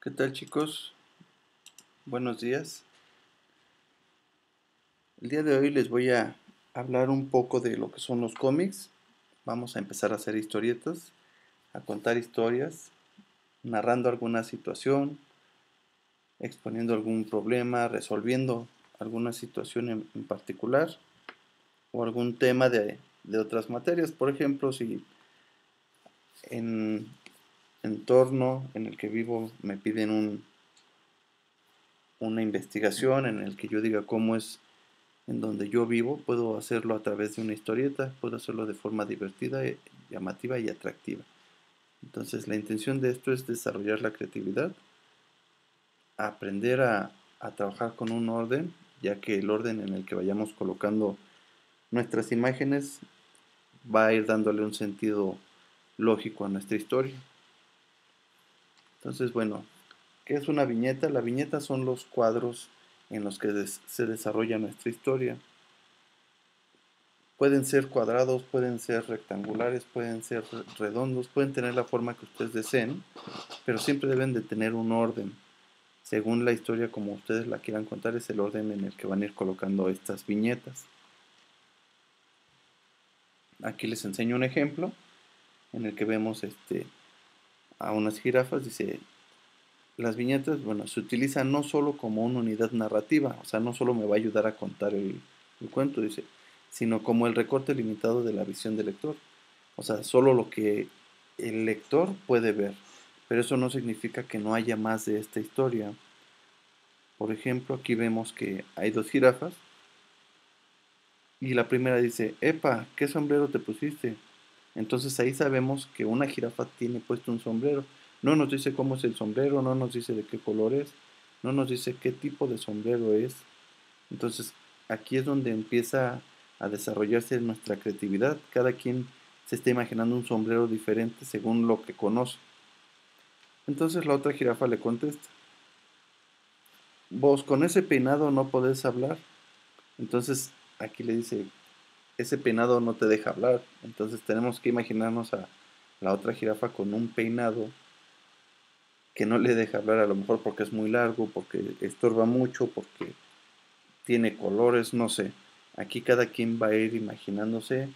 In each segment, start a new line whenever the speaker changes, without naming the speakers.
¿Qué tal, chicos? Buenos días. El día de hoy les voy a hablar un poco de lo que son los cómics. Vamos a empezar a hacer historietas, a contar historias, narrando alguna situación, exponiendo algún problema, resolviendo alguna situación en particular o algún tema de otras materias. Por ejemplo, si en entorno en el que vivo me piden una investigación en el que yo diga cómo es en donde yo vivo, puedo hacerlo a través de una historieta, puedo hacerlo de forma divertida, llamativa y atractiva. Entonces, la intención de esto es desarrollar la creatividad, aprender a trabajar con un orden, ya que el orden en el que vayamos colocando nuestras imágenes va a ir dándole un sentido lógico a nuestra historia. Entonces, bueno, ¿qué es una viñeta? La viñeta son los cuadros en los que se desarrolla nuestra historia. Pueden ser cuadrados, pueden ser rectangulares, pueden ser redondos, pueden tener la forma que ustedes deseen, pero siempre deben de tener un orden. Según la historia como ustedes la quieran contar, es el orden en el que van a ir colocando estas viñetas. Aquí les enseño un ejemplo en el que vemos a unas jirafas. Dice, las viñetas, bueno, se utilizan no solo como una unidad narrativa, o sea, no solo me va a ayudar a contar el cuento, dice, sino como el recorte limitado de la visión del lector. O sea, solo lo que el lector puede ver. Pero eso no significa que no haya más de esta historia. Por ejemplo, aquí vemos que hay dos jirafas y la primera dice, Epa, ¿qué sombrero te pusiste? Entonces ahí sabemos que una jirafa tiene puesto un sombrero. No nos dice cómo es el sombrero, no nos dice de qué color es, no nos dice qué tipo de sombrero es. Entonces aquí es donde empieza a desarrollarse nuestra creatividad. Cada quien se está imaginando un sombrero diferente según lo que conoce. Entonces la otra jirafa le contesta, vos con ese peinado no podés hablar. Entonces aquí le dice, ese peinado no te deja hablar. Entonces tenemos que imaginarnos a la otra jirafa con un peinado que no le deja hablar, a lo mejor porque es muy largo, porque estorba mucho, porque tiene colores, no sé. Aquí cada quien va a ir imaginándose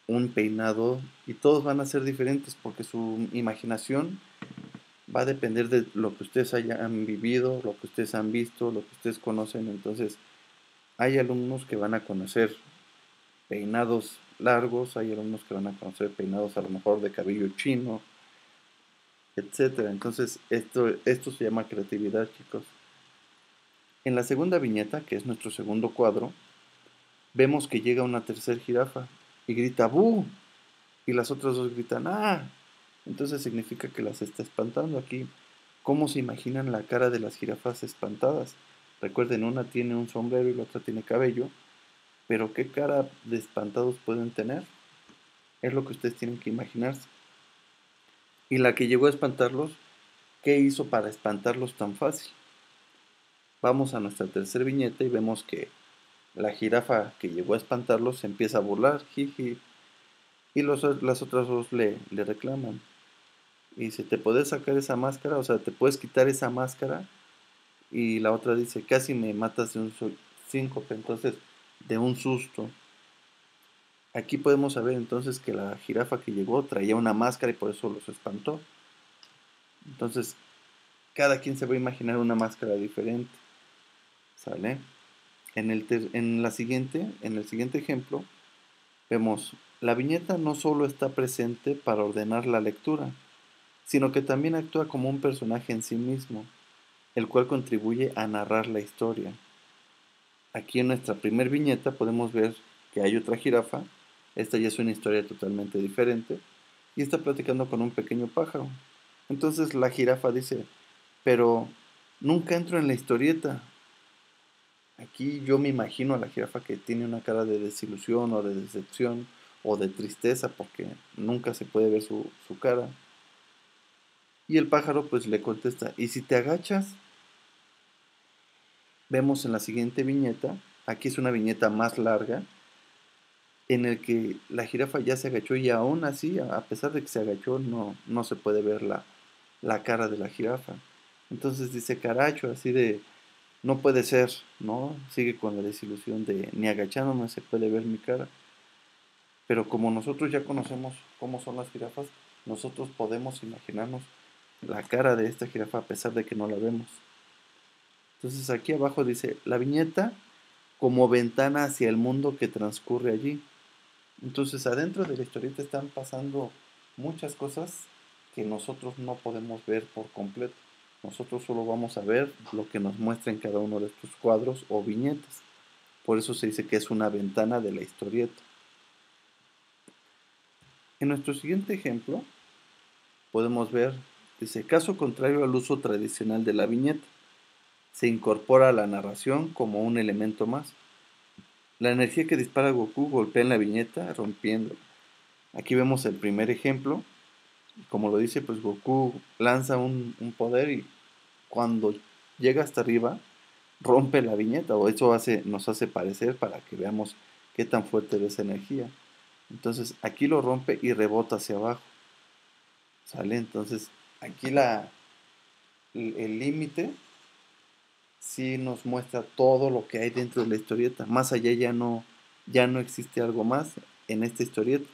un peinado y todos van a ser diferentes porque su imaginación va a depender de lo que ustedes hayan vivido, lo que ustedes han visto, lo que ustedes conocen. Entonces, hay alumnos que van a conocer peinados largos, hay alumnos que van a conocer peinados a lo mejor de cabello chino, etcétera. Entonces, esto se llama creatividad, chicos. En la segunda viñeta, que es nuestro segundo cuadro, vemos que llega una tercer jirafa y grita ¡bu! Y las otras dos gritan ¡ah! Entonces significa que las está espantando aquí. ¿Cómo se imaginan la cara de las jirafas espantadas? Recuerden, una tiene un sombrero y la otra tiene cabello, pero ¿qué cara de espantados pueden tener? Es lo que ustedes tienen que imaginarse. Y la que llegó a espantarlos, ¿qué hizo para espantarlos tan fácil? Vamos a nuestra tercera viñeta y vemos que la jirafa que llegó a espantarlos se empieza a burlar, jiji, y las otras dos le reclaman. Y dice, ¿te puedes sacar esa máscara? O sea, ¿te puedes quitar esa máscara? Y la otra dice, casi me matas de un síncope, entonces, de un susto. Aquí podemos saber entonces que la jirafa que llegó traía una máscara y por eso los espantó. Entonces, cada quien se va a imaginar una máscara diferente. ¿Sale? En el siguiente ejemplo, vemos, la viñeta no solo está presente para ordenar la lectura, sino que también actúa como un personaje en sí mismo, el cual contribuye a narrar la historia. Aquí en nuestra primer viñeta podemos ver que hay otra jirafa, esta ya es una historia totalmente diferente, y está platicando con un pequeño pájaro. Entonces la jirafa dice, pero nunca entro en la historieta. Aquí yo me imagino a la jirafa que tiene una cara de desilusión o de decepción o de tristeza porque nunca se puede ver su cara. Y el pájaro pues le contesta, ¿y si te agachas? Vemos en la siguiente viñeta, aquí es una viñeta más larga, en el que la jirafa ya se agachó y aún así, a pesar de que se agachó, no se puede ver la cara de la jirafa. Entonces dice Caracho, así de, no puede ser, ¿no? Sigue con la desilusión de, ni agachándome se puede ver mi cara. Pero como nosotros ya conocemos cómo son las jirafas, nosotros podemos imaginarnos la cara de esta jirafa a pesar de que no la vemos. Entonces aquí abajo dice, la viñeta como ventana hacia el mundo que transcurre allí. Entonces adentro de la historieta están pasando muchas cosas que nosotros no podemos ver por completo. Nosotros solo vamos a ver lo que nos muestra en cada uno de estos cuadros o viñetas. Por eso se dice que es una ventana de la historieta. En nuestro siguiente ejemplo podemos ver, dice, caso contrario al uso tradicional de la viñeta, se incorpora a la narración como un elemento más. La energía que dispara Goku golpea en la viñeta, rompiendo. Aquí vemos el primer ejemplo. Como lo dice, pues Goku lanza un poder y cuando llega hasta arriba, rompe la viñeta, o eso nos hace parecer para que veamos qué tan fuerte es esa energía. Entonces aquí lo rompe y rebota hacia abajo. ¿Sale? Entonces aquí el límite sí nos muestra todo lo que hay dentro de la historieta. Más allá ya no existe algo más en esta historieta.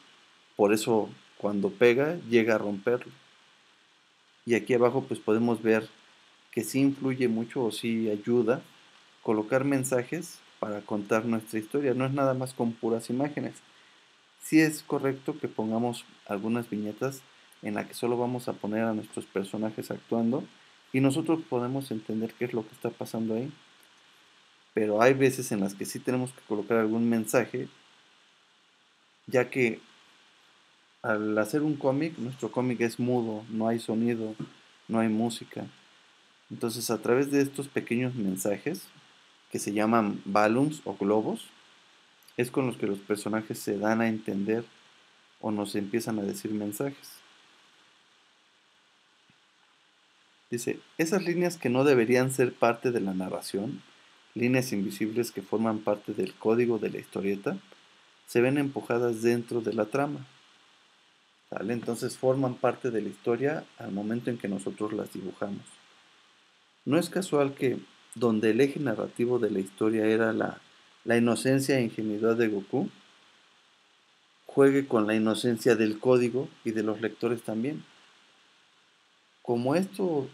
Por eso cuando pega llega a romperlo. Y aquí abajo pues podemos ver que sí influye mucho o sí ayuda colocar mensajes para contar nuestra historia. No es nada más con puras imágenes. Sí es correcto que pongamos algunas viñetas en las que solo vamos a poner a nuestros personajes actuando y nosotros podemos entender qué es lo que está pasando ahí. Pero hay veces en las que sí tenemos que colocar algún mensaje, ya que al hacer un cómic, nuestro cómic es mudo, no hay sonido, no hay música. Entonces, a través de estos pequeños mensajes, que se llaman balloons o globos, es con los que los personajes se dan a entender o nos empiezan a decir mensajes. Dice, esas líneas que no deberían ser parte de la narración, líneas invisibles que forman parte del código de la historieta, se ven empujadas dentro de la trama. ¿Vale? Entonces forman parte de la historia al momento en que nosotros las dibujamos. No es casual que donde el eje narrativo de la historia era la inocencia e ingenuidad de Goku, juegue con la inocencia del código y de los lectores también. Como esto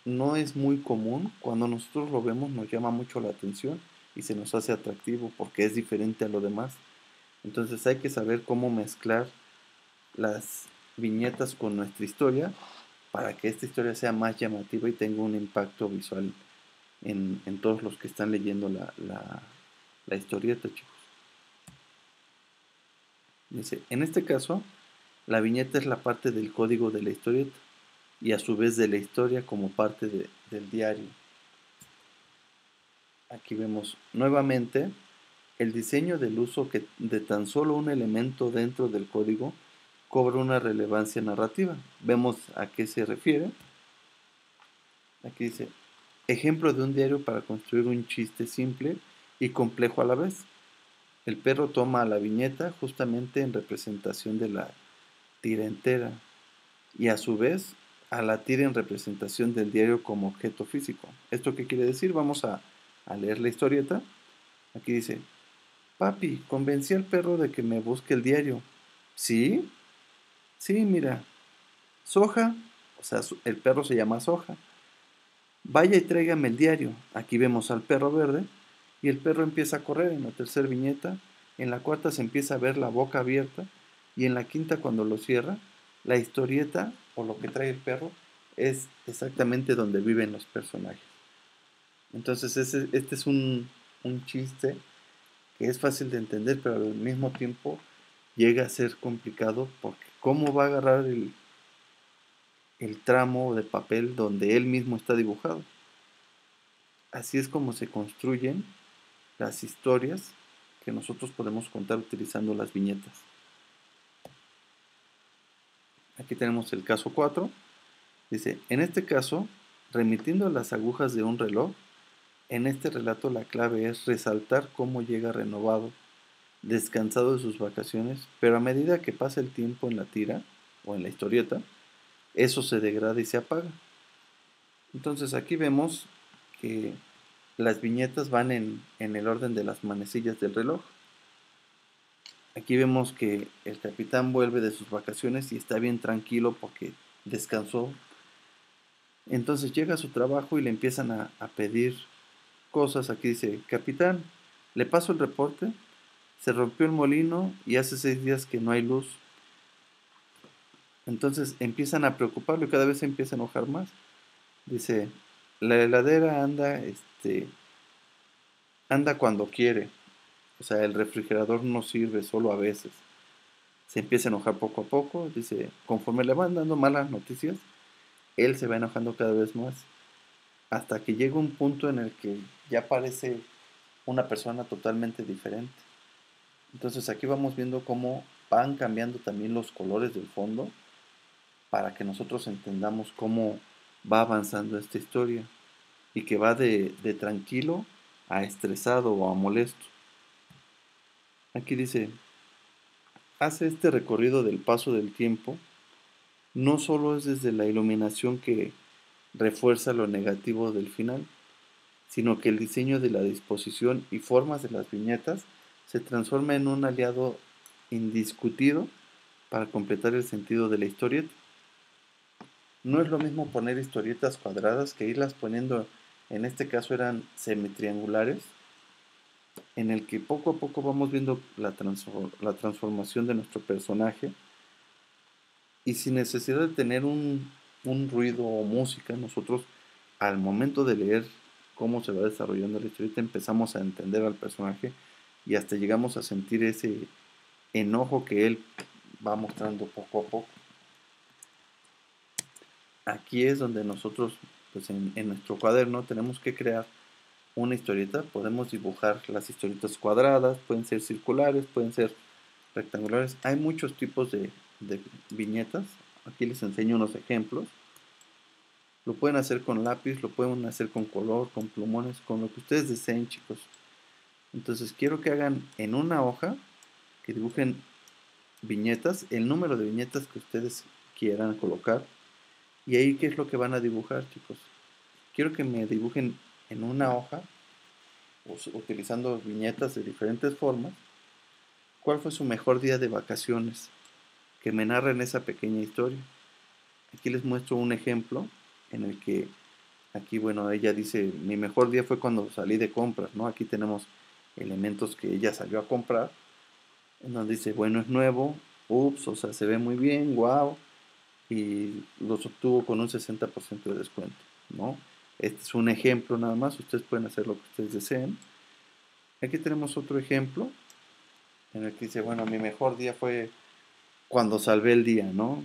no es muy común, cuando nosotros lo vemos nos llama mucho la atención y se nos hace atractivo porque es diferente a lo demás. Entonces hay que saber cómo mezclar las viñetas con nuestra historia para que esta historia sea más llamativa y tenga un impacto visual en todos los que están leyendo la historieta, chicos. Dice, en este caso, la viñeta es la parte del código de la historieta y a su vez de la historia como parte del diario. Aquí vemos nuevamente el diseño del uso de tan solo un elemento dentro del código cobra una relevancia narrativa. Vemos a qué se refiere. Aquí dice, ejemplo de un diario para construir un chiste simple y complejo a la vez. El perro toma la viñeta justamente en representación de la tira entera y a su vez a la tira en representación del diario como objeto físico. ¿Esto qué quiere decir? Vamos a leer la historieta. Aquí dice, papi, convencí al perro de que me busque el diario. ¿Sí? Sí, mira. Soja, o sea, el perro se llama Soja. Vaya y tráigame el diario. Aquí vemos al perro verde y el perro empieza a correr en la tercera viñeta. En la cuarta se empieza a ver la boca abierta y en la quinta cuando lo cierra, la historieta o lo que trae el perro es exactamente donde viven los personajes. Entonces este es un chiste que es fácil de entender, pero al mismo tiempo llega a ser complicado porque cómo va a agarrar el tramo de papel donde él mismo está dibujado. Así es como se construyen las historias que nosotros podemos contar utilizando las viñetas. Aquí tenemos el caso 4. Dice, en este caso, remitiendo a las agujas de un reloj, en este relato la clave es resaltar cómo llega renovado, descansado de sus vacaciones, pero a medida que pasa el tiempo en la tira o en la historieta, eso se degrada y se apaga. Entonces aquí vemos que las viñetas van en el orden de las manecillas del reloj. Aquí vemos que el capitán vuelve de sus vacaciones y está bien tranquilo porque descansó. Entonces llega a su trabajo y le empiezan a pedir cosas. Aquí dice, capitán, le paso el reporte, se rompió el molino y hace 6 días que no hay luz. Entonces empiezan a preocuparlo y cada vez se empieza a enojar más. Dice, la heladera anda cuando quiere. O sea, el refrigerador no sirve solo a veces. Se empieza a enojar poco a poco. Dice, conforme le van dando malas noticias, él se va enojando cada vez más. Hasta que llega un punto en el que ya parece una persona totalmente diferente. Entonces aquí vamos viendo cómo van cambiando también los colores del fondo para que nosotros entendamos cómo va avanzando esta historia y que va de tranquilo a estresado o a molesto. Aquí dice, hace este recorrido del paso del tiempo, no solo es desde la iluminación que refuerza lo negativo del final, sino que el diseño de la disposición y formas de las viñetas se transforma en un aliado indiscutido para completar el sentido de la historieta. No es lo mismo poner historietas cuadradas que irlas poniendo, en este caso eran semitriangulares, en el que poco a poco vamos viendo la transformación de nuestro personaje y sin necesidad de tener un ruido o música, nosotros al momento de leer cómo se va desarrollando la historieta empezamos a entender al personaje y hasta llegamos a sentir ese enojo que él va mostrando poco a poco. Aquí es donde nosotros, pues en nuestro cuaderno, tenemos que crear una historieta. Podemos dibujar las historietas cuadradas, pueden ser circulares, pueden ser rectangulares. Hay muchos tipos de viñetas. Aquí les enseño unos ejemplos. Lo pueden hacer con lápiz, lo pueden hacer con color, con plumones, con lo que ustedes deseen, chicos. Entonces quiero que hagan en una hoja, que dibujen viñetas, el número de viñetas que ustedes quieran colocar. Y ahí, ¿qué es lo que van a dibujar, chicos? Quiero que me dibujen en una hoja, utilizando viñetas de diferentes formas, cuál fue su mejor día de vacaciones, que me narren esa pequeña historia. Aquí les muestro un ejemplo en el que, aquí, bueno, ella dice, mi mejor día fue cuando salí de compras, ¿no? Aquí tenemos elementos que ella salió a comprar, en donde dice, bueno, es nuevo, ups, o sea, se ve muy bien, wow, y los obtuvo con un 60% de descuento, ¿no? Este es un ejemplo nada más, ustedes pueden hacer lo que ustedes deseen. Aquí tenemos otro ejemplo en el que dice, bueno, mi mejor día fue cuando salvé el día, ¿no?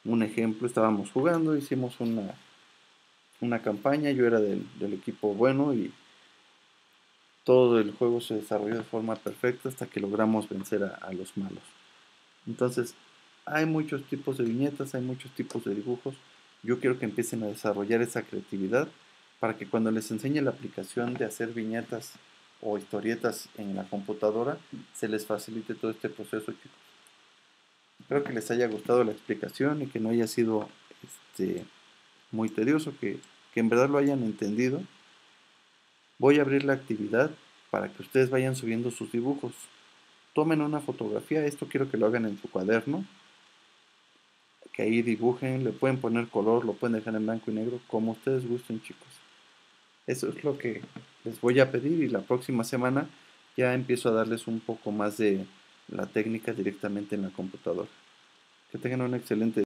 Un ejemplo, estábamos jugando, hicimos una campaña, yo era del equipo bueno y todo el juego se desarrolló de forma perfecta hasta que logramos vencer a los malos. Entonces, hay muchos tipos de viñetas, hay muchos tipos de dibujos. Yo quiero que empiecen a desarrollar esa creatividad para que cuando les enseñe la aplicación de hacer viñetas o historietas en la computadora, se les facilite todo este proceso, chicos. Espero que les haya gustado la explicación y que no haya sido muy tedioso, que en verdad lo hayan entendido. Voy a abrir la actividad para que ustedes vayan subiendo sus dibujos. Tomen una fotografía, esto quiero que lo hagan en su cuaderno, que ahí dibujen, le pueden poner color, lo pueden dejar en blanco y negro, como ustedes gusten, chicos. Eso es lo que les voy a pedir y la próxima semana ya empiezo a darles un poco más de la técnica directamente en la computadora. Que tengan un excelente día.